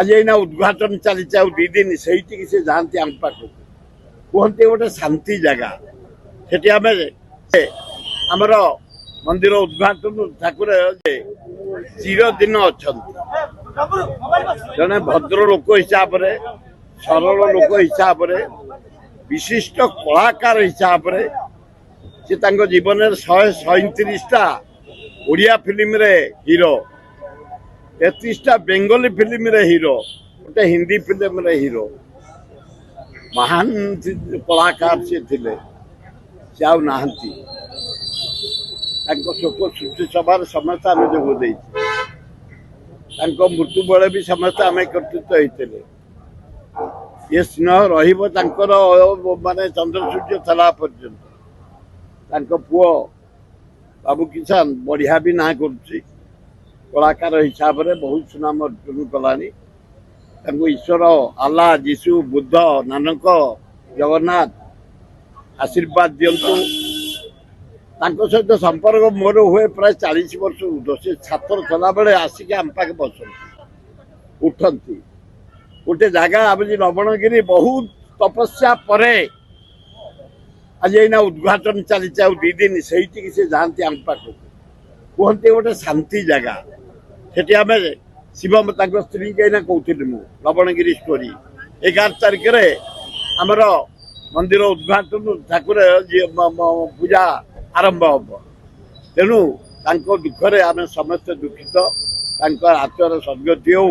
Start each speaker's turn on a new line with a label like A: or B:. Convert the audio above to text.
A: आज एना उद्घाटन चली दी दिन से जाती आम पाख कहते गोटे शांति जगह से आमर मंदिर उद्घाटन ठाकुर चिरदिन अच्छा जड़े भद्र लोक हिसाब से सरल लोक हिसाब से विशिष्ट कलाकार हिसाब से जीवन 137टा ओडिया फिल्म रे हीरो 33टा बेंगली फिल्म रे हीरो गोटे हिंदी फिल्म रे हीरो महान कलाकार से थिले से आउ नाहंती शोक सृष्टि सभार समस्त आम जोग मृत्यु बेले भी समस्त आम एकत्रित होते ये स्नेह माने चंद्रसूर्य थला पर्यंत पुओ बाबू किसान बढ़िया भी ना कर कलाकार हिसाब से बहुत सुनाम अर्जन कलानी ईश्वर आल्ला जीशु बुद्ध नानक जगन्नाथ आशीर्वाद दिंतु सहित संपर्क मोर हुए प्राय 40 वर्ष से छात्र थला बेले आसिक आम पाखे बस उठती गोटे जगह आम लवणगिरी बहुत तपस्या पर आज एना उद्घाटन चली दी दिन से जाती आम पाख कहते गोटे शांति जगह से आम शिव स्त्री के कहती मु लवणगिरी स्टोरी 11 तारिख आमर मंदिर उद्घाटन ठाकुर पूजा आरंभ हम तेणु दुखरे आम समस्त दुखित आत्मार सद्गति हो